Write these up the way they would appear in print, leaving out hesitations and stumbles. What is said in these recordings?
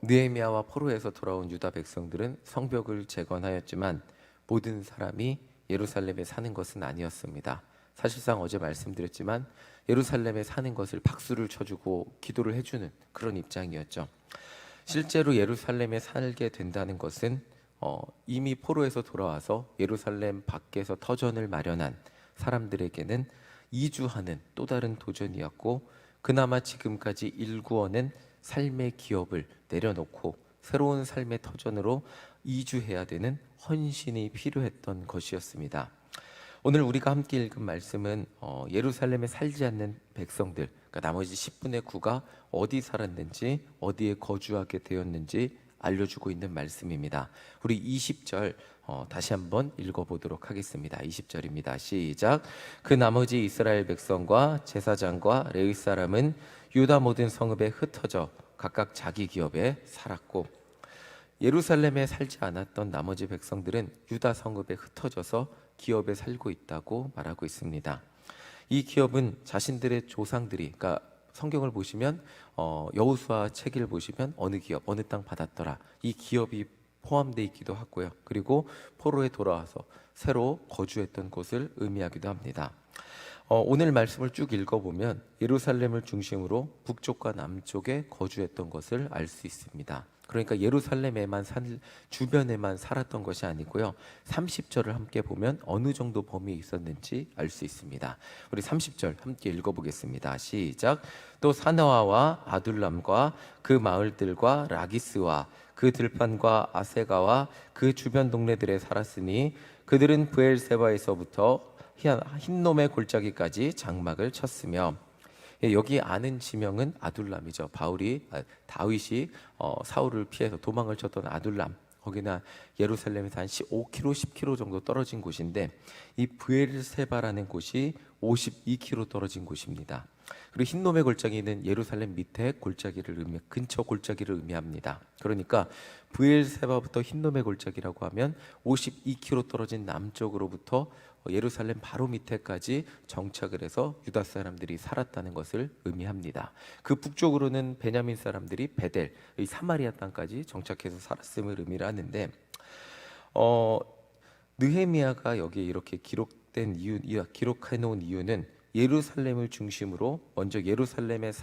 느헤미야와 포로에서 돌아온 유다 백성들은 성벽을 재건하였지만 모든 사람이 예루살렘에 사는 것은 아니었습니다. 사실상 어제 말씀드렸지만 예루살렘에 사는 것을 박수를 쳐주고 기도를 해주는 그런 입장이었죠. 실제로 예루살렘에 살게 된다는 것은 이미 포로에서 돌아와서 예루살렘 밖에서 터전을 마련한 사람들에게는 이주하는 또 다른 도전이었고, 그나마 지금까지 일구어낸 삶의 기업을 내려놓고 새로운 삶의 터전으로 이주해야 되는 헌신이 필요했던 것이었습니다. 오늘 우리가 함께 읽은 말씀은 예루살렘에 살지 않는 백성들, 그러니까 나머지 10분의 9가 어디 살았는지, 어디에 거주하게 되었는지 알려주고 있는 말씀입니다. 우리 20절 다시 한번 읽어보도록 하겠습니다. 20절입니다. 시작. 그 나머지 이스라엘 백성과 제사장과 레위 사람은 유다 모든 성읍에 흩어져 각각 자기 기업에 살았고, 예루살렘에 살지 않았던 나머지 백성들은 유다 성읍에 흩어져서 기업에 살고 있다고 말하고 있습니다. 이 기업은 자신들의 조상들이, 그러니까 성경을 보시면 여호수아 책을 보시면 어느 기업, 어느 땅 받았더라, 이 기업이 포함되어 있기도 하고요. 그리고 포로에 돌아와서 새로 거주했던 곳을 의미하기도 합니다. 오늘 말씀을 쭉 읽어보면 예루살렘을 중심으로 북쪽과 남쪽에 거주했던 것을 알 수 있습니다. 그러니까 예루살렘에만 주변에만 살았던 것이 아니고요, 30절을 함께 보면 어느 정도 범위에 있었는지 알 수 있습니다. 우리 30절 함께 읽어보겠습니다. 시작. 또 사나와와 아둘람과 그 마을들과 라기스와 그 들판과 아세가와 그 주변 동네들에 살았으니 그들은 브엘세바에서부터 흰놈의 골짜기까지 장막을 쳤으며, 여기 아는 지명은 아둘람이죠. 다윗이 사울을 피해서 도망을 쳤던 아둘람, 거기나 예루살렘에서 한 5km, 10km 정도 떨어진 곳인데, 이 브엘세바라는 곳이 52km 떨어진 곳입니다. 그리고 흰놈의 골짜기는 예루살렘 밑에 근처 골짜기를 의미합니다. 그러니까 브엘세바부터 흰놈의 골짜기라고 하면 52km 떨어진 남쪽으로부터 예루살렘 바로 밑에까지 정착을 해서 유다 사람들이 살았다는 것을 의미합니다. 그 북쪽으로는 베냐민 사람들이 베델, 이 사마리아 땅까지 정착해서 살았음을 의미를 하는데, 느헤미야가 여기에 이렇게 기록해 놓은 이유는 예루살렘을 중심으로 먼저 예루살렘의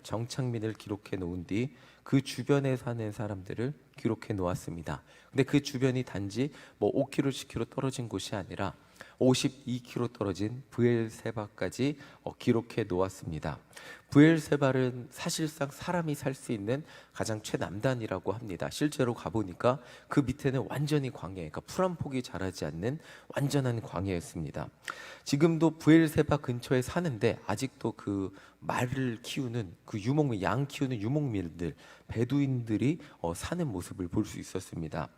정착민을 기록해 놓은 뒤 그 주변에 사는 사람들을 기록해 놓았습니다. 근데 그 주변이 단지 5km, 10km 떨어진 곳이 아니라 52km 떨어진 브엘세바까지 기록해 놓았습니다. 브엘세바는 사실상 사람이 살 수 있는 가장 최남단이라고 합니다. 실제로 가보니까 그 밑에는 완전히 광야, 그러니까 풀 한 폭이 자라지 않는 완전한 광야였습니다. 지금도 브엘세바 근처에 사는데 아직도 그 말을 키우는 양 키우는 유목민들, 베두인들이 사는 모습을 볼 수 있었습니다.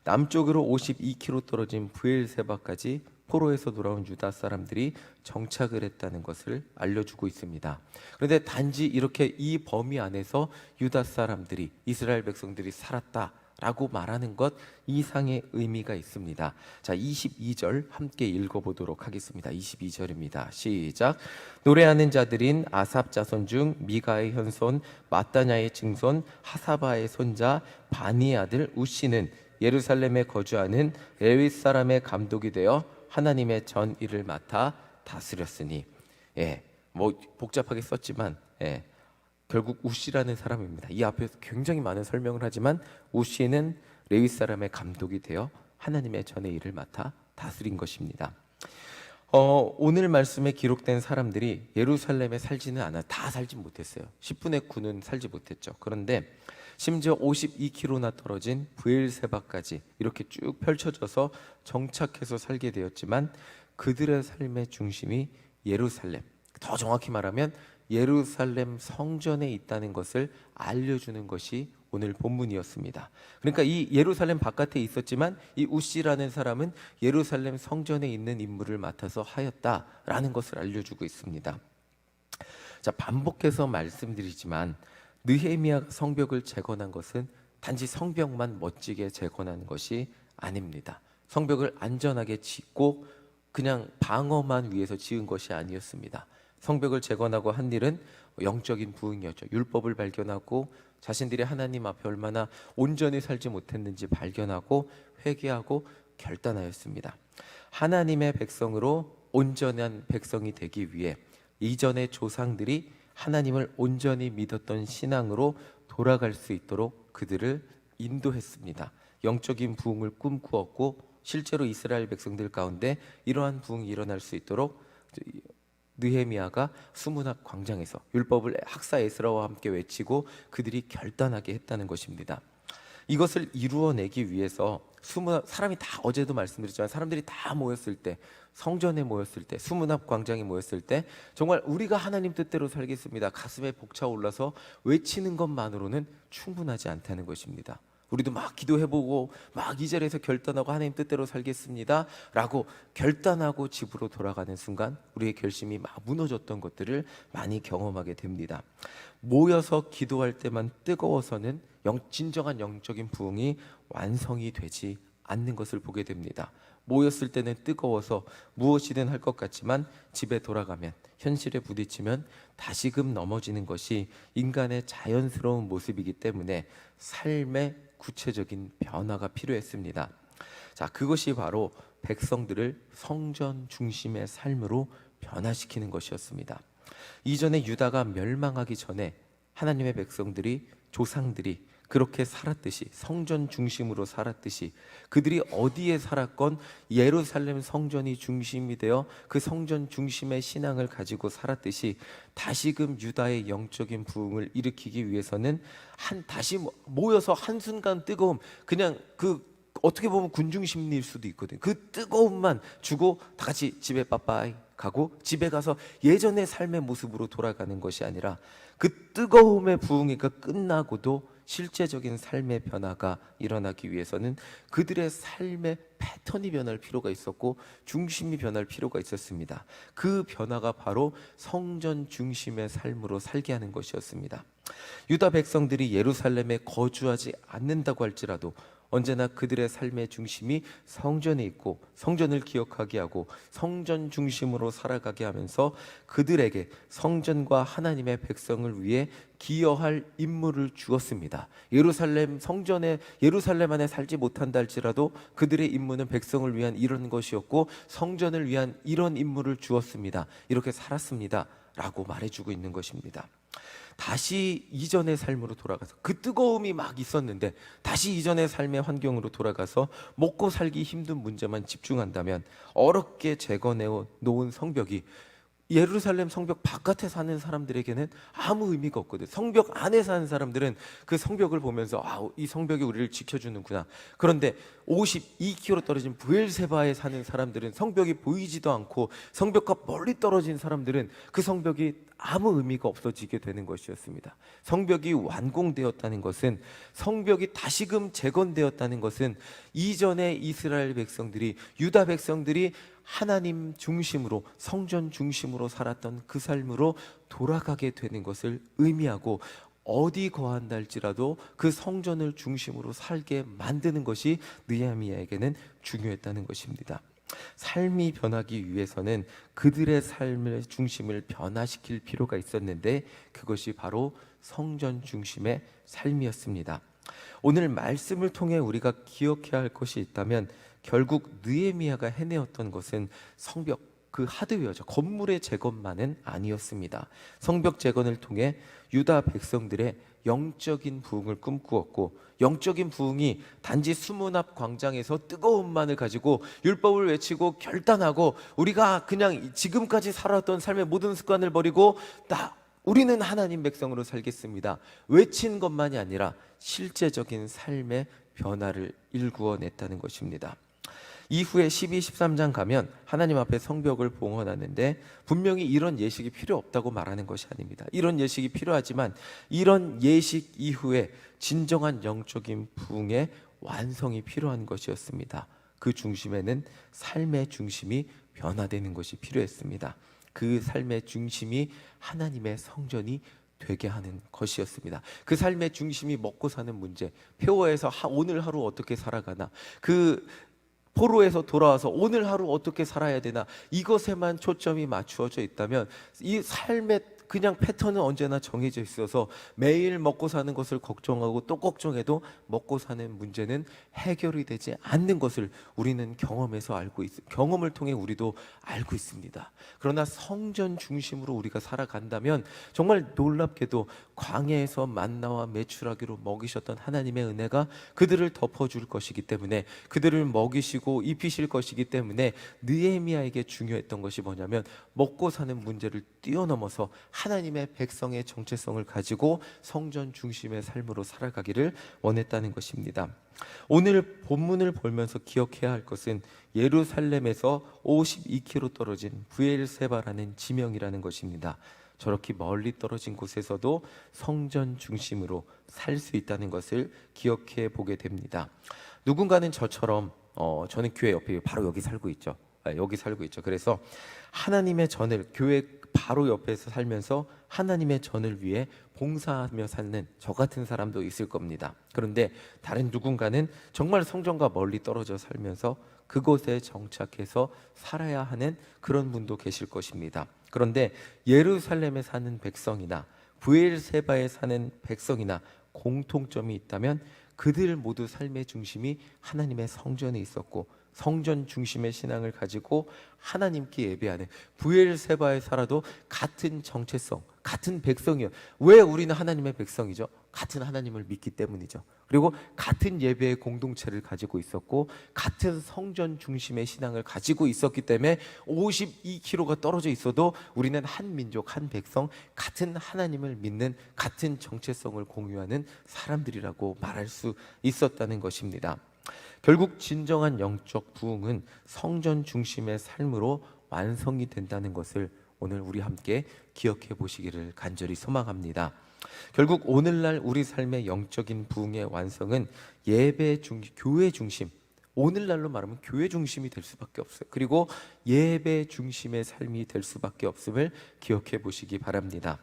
남쪽으로 52km 떨어진 브엘세바까지 포로에서 돌아온 유다 사람들이 정착을 했다는 것을 알려주고 있습니다. 그런데 단지 이렇게 이 범위 안에서 유다 사람들이, 이스라엘 백성들이 살았다라고 말하는 것 이상의 의미가 있습니다. 자, 22절 함께 읽어보도록 하겠습니다. 22절입니다. 시작. 노래하는 자들인 아삽 자손 중 미가의 현손 마따냐의 증손 하사바의 손자 바니 아들 우시는 예루살렘에 거주하는 레위 사람의 감독이 되어 하나님의 전 일을 맡아 다스렸으니, 복잡하게 썼지만 결국 우시라는 사람입니다. 이 앞에서 굉장히 많은 설명을 하지만 우시는 레위 사람의 감독이 되어 하나님의 전의 일을 맡아 다스린 것입니다. 오늘 말씀에 기록된 사람들이 예루살렘에 다 살지 못했어요. 10분의 9는 살지 못했죠. 그런데 심지어 52km나 떨어진 브엘세바까지 이렇게 쭉 펼쳐져서 정착해서 살게 되었지만 그들의 삶의 중심이 예루살렘, 더 정확히 말하면 예루살렘 성전에 있다는 것을 알려주는 것이 오늘 본문이었습니다. 그러니까 이 예루살렘 바깥에 있었지만 이 우시라는 사람은 예루살렘 성전에 있는 임무를 맡아서 하였다라는 것을 알려주고 있습니다. 자, 반복해서 말씀드리지만 느헤미야가 성벽을 재건한 것은 단지 성벽만 멋지게 재건한 것이 아닙니다. 성벽을 안전하게 짓고 그냥 방어만 위해서 지은 것이 아니었습니다. 성벽을 재건하고 한 일은 영적인 부흥이었죠. 율법을 발견하고 자신들이 하나님 앞에 얼마나 온전히 살지 못했는지 발견하고 회개하고 결단하였습니다. 하나님의 백성으로 온전한 백성이 되기 위해 이전의 조상들이 하나님을 온전히 믿었던 신앙으로 돌아갈 수 있도록 그들을 인도했습니다. 영적인 부흥을 꿈꾸었고 실제로 이스라엘 백성들 가운데 이러한 부흥이 일어날 수 있도록 느헤미야가 수문학 광장에서 율법을 학사 에스라와 함께 외치고 그들이 결단하게 했다는 것입니다. 이것을 이루어내기 위해서 사람이 다, 어제도 말씀드렸지만 사람들이 다 모였을 때, 성전에 모였을 때, 수문합 광장에 모였을 때 정말 우리가 하나님 뜻대로 살겠습니다, 가슴에 벅차올라서 외치는 것만으로는 충분하지 않다는 것입니다. 우리도 막 기도해보고 막 이 자리에서 결단하고 하나님 뜻대로 살겠습니다 라고 결단하고 집으로 돌아가는 순간 우리의 결심이 막 무너졌던 것들을 많이 경험하게 됩니다. 모여서 기도할 때만 뜨거워서는 진정한 영적인 부흥이 완성이 되지 않는 것을 보게 됩니다. 모였을 때는 뜨거워서 무엇이든 할 것 같지만 집에 돌아가면, 현실에 부딪히면 다시금 넘어지는 것이 인간의 자연스러운 모습이기 때문에 삶의 구체적인 변화가 필요했습니다. 자, 그것이 바로 백성들을 성전 중심의 삶으로 변화시키는 것이었습니다. 이전에 유다가 멸망하기 전에 하나님의 백성들이, 조상들이 그렇게 살았듯이, 성전 중심으로 살았듯이, 그들이 어디에 살았건 예루살렘 성전이 중심이 되어 그 성전 중심의 신앙을 가지고 살았듯이 다시금 유다의 영적인 부흥을 일으키기 위해서는 다시 모여서 한순간 뜨거움, 그냥 어떻게 보면 군중심리일 수도 있거든요. 그 뜨거움만 주고 다 같이 집에 빠빠이 가고 집에 가서 예전의 삶의 모습으로 돌아가는 것이 아니라 그 뜨거움의 부흥이 끝나고도 실제적인 삶의 변화가 일어나기 위해서는 그들의 삶의 패턴이 변할 필요가 있었고 중심이 변할 필요가 있었습니다. 그 변화가 바로 성전 중심의 삶으로 살게 하는 것이었습니다. 유다 백성들이 예루살렘에 거주하지 않는다고 할지라도 언제나 그들의 삶의 중심이 성전에 있고 성전을 기억하게 하고 성전 중심으로 살아가게 하면서 그들에게 성전과 하나님의 백성을 위해 기여할 임무를 주었습니다. 예루살렘 안에 살지 못한다 할지라도 그들의 임무는 백성을 위한 이런 것이었고 성전을 위한 이런 임무를 주었습니다. 이렇게 살았습니다 라고 말해주고 있는 것입니다. 다시 이전의 삶으로 돌아가서, 그 뜨거움이 막 있었는데 다시 이전의 삶의 환경으로 돌아가서 먹고 살기 힘든 문제만 집중한다면 어렵게 재건해 놓은 성벽이 예루살렘 성벽 바깥에 사는 사람들에게는 아무 의미가 없거든. 성벽 안에 사는 사람들은 그 성벽을 보면서 이 성벽이 우리를 지켜주는구나. 그런데 52km 떨어진 브엘세바에 사는 사람들은 성벽이 보이지도 않고 성벽과 멀리 떨어진 사람들은 그 성벽이 아무 의미가 없어지게 되는 것이었습니다. 성벽이 완공되었다는 것은, 성벽이 다시금 재건되었다는 것은 이전에 이스라엘 백성들이, 유다 백성들이 하나님 중심으로, 성전 중심으로 살았던 그 삶으로 돌아가게 되는 것을 의미하고, 어디 거한다 할지라도 그 성전을 중심으로 살게 만드는 것이 느헤미야에게는 중요했다는 것입니다. 삶이 변하기 위해서는 그들의 삶의 중심을 변화시킬 필요가 있었는데 그것이 바로 성전 중심의 삶이었습니다. 오늘 말씀을 통해 우리가 기억해야 할 것이 있다면 결국 느헤미야가 해내었던 것은 성벽, 그 하드웨어죠. 건물의 재건만은 아니었습니다. 성벽 재건을 통해 유다 백성들의 영적인 부흥을 꿈꾸었고, 영적인 부흥이 단지 수문 앞 광장에서 뜨거움만을 가지고 율법을 외치고 결단하고 우리가 그냥 지금까지 살았던 삶의 모든 습관을 버리고 우리는 하나님 백성으로 살겠습니다 외친 것만이 아니라 실제적인 삶의 변화를 일구어냈다는 것입니다. 이후에 12, 13장 가면 하나님 앞에 성벽을 봉헌하는데 분명히 이런 예식이 필요 없다고 말하는 것이 아닙니다. 이런 예식이 필요하지만 이런 예식 이후에 진정한 영적인 부흥의 완성이 필요한 것이었습니다. 그 중심에는 삶의 중심이 변화되는 것이 필요했습니다. 그 삶의 중심이 하나님의 성전이 되게 하는 것이었습니다. 그 삶의 중심이 먹고 사는 문제, 폐허에서 오늘 하루 어떻게 살아가나, 포로에서 돌아와서 오늘 하루 어떻게 살아야 되나, 이것에만 초점이 맞추어져 있다면 이 삶의 그냥 패턴은 언제나 정해져 있어서 매일 먹고 사는 것을 걱정하고 또 걱정해도 먹고 사는 문제는 해결이 되지 않는 것을 우리는 경험을 통해 우리도 알고 있습니다. 그러나 성전 중심으로 우리가 살아간다면 정말 놀랍게도 광야에서 만나와 메추라기로 먹이셨던 하나님의 은혜가 그들을 덮어줄 것이기 때문에, 그들을 먹이시고 입히실 것이기 때문에 느헤미야에게 중요했던 것이 뭐냐면 먹고 사는 문제를 뛰어넘어서 하나님의 백성의 정체성을 가지고 성전 중심의 삶으로 살아가기를 원했다는 것입니다. 오늘 본문을 보면서 기억해야 할 것은 예루살렘에서 52km 떨어진 브엘세바라는 지명이라는 것입니다. 저렇게 멀리 떨어진 곳에서도 성전 중심으로 살 수 있다는 것을 기억해 보게 됩니다. 누군가는 저처럼 저는 교회 옆에 바로 여기 살고 있죠. 여기 살고 있죠. 그래서 하나님의 전을 교회 바로 옆에서 살면서 하나님의 전을 위해 봉사하며 사는 저 같은 사람도 있을 겁니다. 그런데 다른 누군가는 정말 성전과 멀리 떨어져 살면서 그곳에 정착해서 살아야 하는 그런 분도 계실 것입니다. 그런데 예루살렘에 사는 백성이나 브엘세바에 사는 백성이나 공통점이 있다면 그들 모두 삶의 중심이 하나님의 성전에 있었고, 성전 중심의 신앙을 가지고 하나님께 예배하는, 브엘세바에 살아도 같은 정체성, 같은 백성이요. 왜 우리는 하나님의 백성이죠? 같은 하나님을 믿기 때문이죠. 그리고 같은 예배의 공동체를 가지고 있었고 같은 성전 중심의 신앙을 가지고 있었기 때문에 52km가 떨어져 있어도 우리는 한 민족, 한 백성, 같은 하나님을 믿는, 같은 정체성을 공유하는 사람들이라고 말할 수 있었다는 것입니다. 결국 진정한 영적 부흥은 성전 중심의 삶으로 완성이 된다는 것을 오늘 우리 함께 기억해 보시기를 간절히 소망합니다. 결국 오늘날 우리 삶의 영적인 부흥의 완성은 교회 중심, 오늘날로 말하면 교회 중심이 될 수밖에 없어요. 그리고 예배 중심의 삶이 될 수밖에 없음을 기억해 보시기 바랍니다.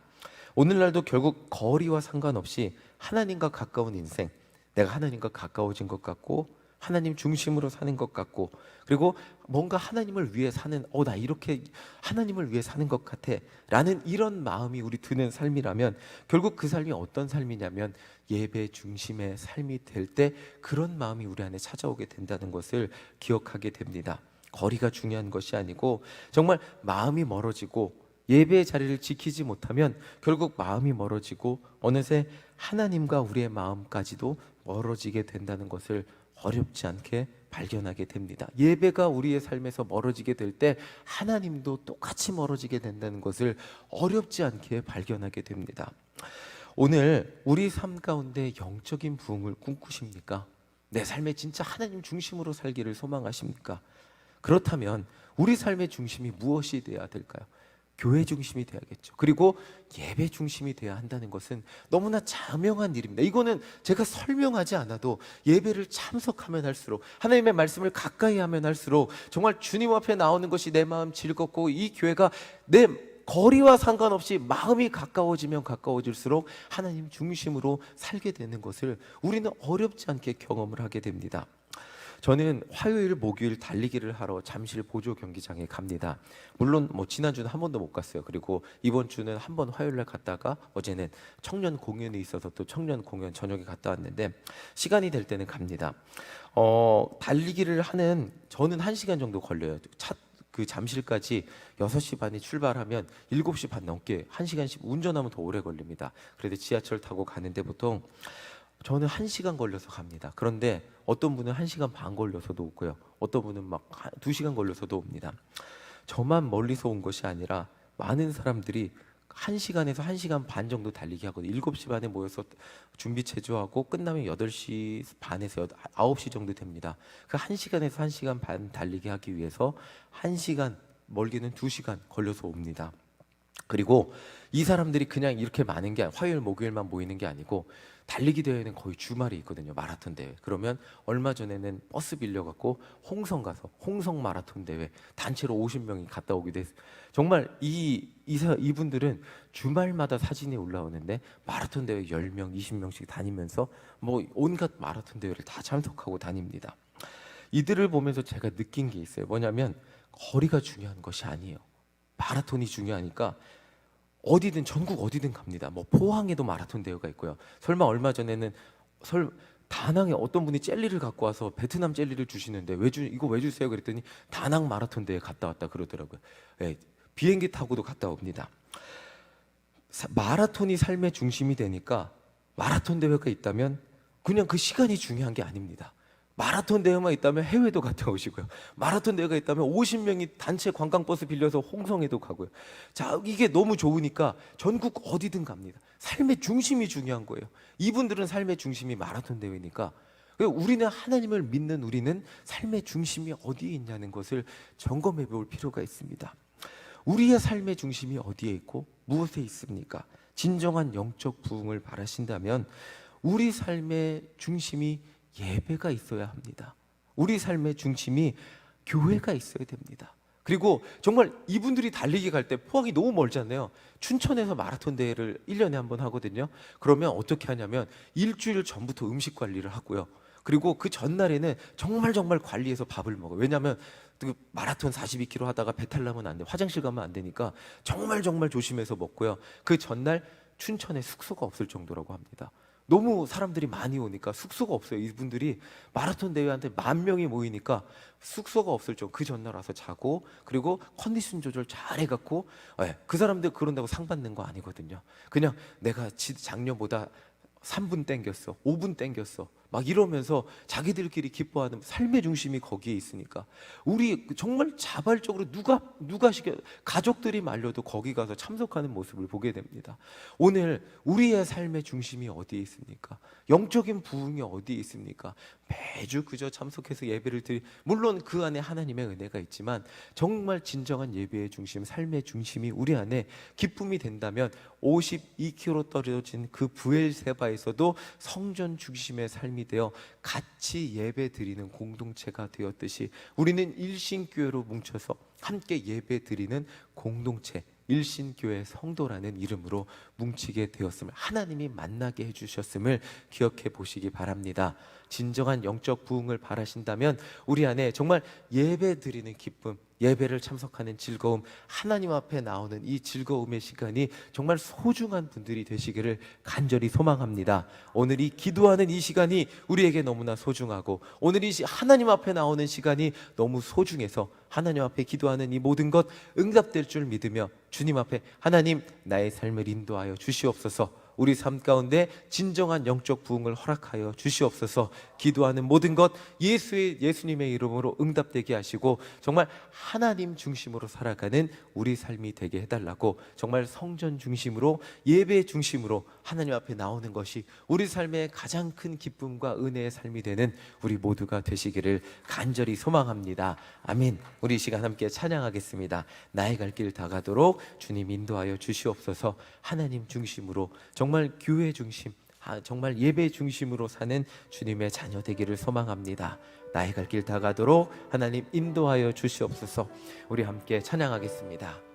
오늘날도 결국 거리와 상관없이 하나님과 가까운 인생, 내가 하나님과 가까워진 것 같고 하나님 중심으로 사는 것 같고, 그리고 뭔가 하나님을 위해 사는, 나 이렇게 하나님을 위해 사는 것 같아 라는 이런 마음이 우리 드는 삶이라면 결국 그 삶이 어떤 삶이냐면 예배 중심의 삶이 될 때 그런 마음이 우리 안에 찾아오게 된다는 것을 기억하게 됩니다. 거리가 중요한 것이 아니고 정말 마음이 멀어지고 예배의 자리를 지키지 못하면 결국 마음이 멀어지고 어느새 하나님과 우리의 마음까지도 멀어지게 된다는 것을 어렵지 않게 발견하게 됩니다. 예배가 우리의 삶에서 멀어지게 될 때 하나님도 똑같이 멀어지게 된다는 것을 어렵지 않게 발견하게 됩니다. 오늘 우리 삶 가운데 영적인 부흥을 꿈꾸십니까? 내 삶에 진짜 하나님 중심으로 살기를 소망하십니까? 그렇다면 우리 삶의 중심이 무엇이 되어야 될까요? 교회 중심이 돼야겠죠. 그리고 예배 중심이 돼야 한다는 것은 너무나 자명한 일입니다. 이거는 제가 설명하지 않아도 예배를 참석하면 할수록, 하나님의 말씀을 가까이 하면 할수록 정말 주님 앞에 나오는 것이 내 마음 즐겁고, 이 교회가 내 거리와 상관없이 마음이 가까워지면 가까워질수록 하나님 중심으로 살게 되는 것을 우리는 어렵지 않게 경험을 하게 됩니다. 저는 화요일, 목요일 달리기를 하러 잠실 보조 경기장에 갑니다. 물론 지난주는 한 번도 못 갔어요. 그리고 이번 주는 한 번 화요일 날 갔다가 어제는 청년 공연이 있어서 또 청년 공연 저녁에 갔다 왔는데 시간이 될 때는 갑니다. 달리기를 하는, 저는 1시간 정도 걸려요. 그 잠실까지 6시 반에 출발하면 7시 반 넘게 1시간씩 운전하면 더 오래 걸립니다. 그래도 지하철 타고 가는데 보통 저는 1시간 걸려서 갑니다. 그런데 어떤 분은 1시간 반 걸려서도 오고요. 어떤 분은 막 2시간 걸려서도 옵니다. 저만 멀리서 온 것이 아니라 많은 사람들이 1시간에서 1시간 반 정도 달리기 하거든요. 7시 반에 모여서 준비 체조하고 끝나면 8시 반에서 9시 정도 됩니다. 그 1시간에서 1시간 반 달리기 하기 위해서 1시간, 멀게는 2시간 걸려서 옵니다. 그리고 이 사람들이 그냥 이렇게 많은 게 화요일, 목요일만 모이는 게 아니고 달리기 대회는 거의 주말에 있거든요. 마라톤 대회. 그러면 얼마 전에는 버스 빌려갖고 홍성 가서 홍성 마라톤 대회 단체로 50명이 갔다 오기도 했어요. 정말 이분들은 주말마다 사진이 올라오는데 마라톤 대회 10명, 20명씩 다니면서 온갖 마라톤 대회를 다 참석하고 다닙니다. 이들을 보면서 제가 느낀 게 있어요. 뭐냐면 거리가 중요한 것이 아니에요. 마라톤이 중요하니까 어디든 전국 어디든 갑니다. 뭐 포항에도 마라톤 대회가 있고요. 설마 얼마 전에는 다낭에 어떤 분이 젤리를 갖고 와서 베트남 젤리를 주시는데 이거 왜 주세요? 그랬더니 다낭 마라톤 대회 갔다 왔다 그러더라고요. 예, 비행기 타고도 갔다 옵니다. 마라톤이 삶의 중심이 되니까 마라톤 대회가 있다면 그냥 그 시간이 중요한 게 아닙니다. 마라톤 대회만 있다면 해외도 갔다 오시고요. 마라톤 대회가 있다면 50명이 단체 관광버스 빌려서 홍성에도 가고요. 자, 이게 너무 좋으니까 전국 어디든 갑니다. 삶의 중심이 중요한 거예요. 이분들은 삶의 중심이 마라톤 대회니까 우리는 하나님을 믿는 우리는 삶의 중심이 어디에 있냐는 것을 점검해 볼 필요가 있습니다. 우리의 삶의 중심이 어디에 있고 무엇에 있습니까? 진정한 영적 부흥을 바라신다면 우리 삶의 중심이 예배가 있어야 합니다. 우리 삶의 중심이 교회가 있어야 됩니다. 그리고 정말 이분들이 달리기 갈 때 포항이 너무 멀잖아요. 춘천에서 마라톤 대회를 1년에 한 번 하거든요. 그러면 어떻게 하냐면 일주일 전부터 음식 관리를 하고요. 그리고 그 전날에는 정말 관리해서 밥을 먹어요. 왜냐하면 그 마라톤 42km 하다가 배탈 나면 안 돼. 화장실 가면 안 되니까 정말 조심해서 먹고요. 그 전날 춘천에 숙소가 없을 정도라고 합니다. 너무 사람들이 많이 오니까 숙소가 없어요. 이분들이 마라톤 대회한테 10,000명이 모이니까 숙소가 없을 정도. 그 전날 와서 자고 그리고 컨디션 조절 잘 해갖고 그 사람들 그런다고 상 받는 거 아니거든요. 그냥 내가 작년보다 3분 땡겼어, 5분 땡겼어 막 이러면서 자기들끼리 기뻐하는 삶의 중심이 거기에 있으니까 우리 정말 자발적으로 누가 가족들이 말려도 거기 가서 참석하는 모습을 보게 됩니다. 오늘 우리의 삶의 중심이 어디에 있습니까? 영적인 부흥이 어디에 있습니까? 매주 그저 참석해서 예배를 물론 그 안에 하나님의 은혜가 있지만 정말 진정한 예배의 중심, 삶의 중심이 우리 안에 기쁨이 된다면 52km 떨어진 그 부엘세바에서도 성전 중심의 삶이 되어 같이 예배 드리는 공동체가 되었듯이 우리는 일신교회로 뭉쳐서 함께 예배 드리는 공동체, 일신교회 성도라는 이름으로 뭉치게 되었음을 하나님이 만나게 해주셨음을 기억해 보시기 바랍니다. 진정한 영적 부흥을 바라신다면 우리 안에 정말 예배 드리는 기쁨, 예배를 참석하는 즐거움, 하나님 앞에 나오는 이 즐거움의 시간이 정말 소중한 분들이 되시기를 간절히 소망합니다. 오늘 이 기도하는 이 시간이 우리에게 너무나 소중하고 오늘 이 하나님 앞에 나오는 시간이 너무 소중해서 하나님 앞에 기도하는 이 모든 것 응답될 줄 믿으며 주님 앞에 하나님 나의 삶을 인도하여 주시옵소서. 우리 삶 가운데 진정한 영적 부흥을 허락하여 주시옵소서. 기도하는 모든 것 예수님의 이름으로 응답되게 하시고 정말 하나님 중심으로 살아가는 우리 삶이 되게 해달라고 정말 성전 중심으로 예배 중심으로 하나님 앞에 나오는 것이 우리 삶의 가장 큰 기쁨과 은혜의 삶이 되는 우리 모두가 되시기를 간절히 소망합니다. 아멘. 우리 이 시간 함께 찬양하겠습니다. 나의 갈 길 다 가도록 주님 인도하여 주시옵소서. 하나님 중심으로 정말 교회 중심, 정말 예배 중심으로 사는 주님의 자녀 되기를 소망합니다. 나의 갈 길 다 가도록 하나님 인도하여 주시옵소서. 우리 함께 찬양하겠습니다.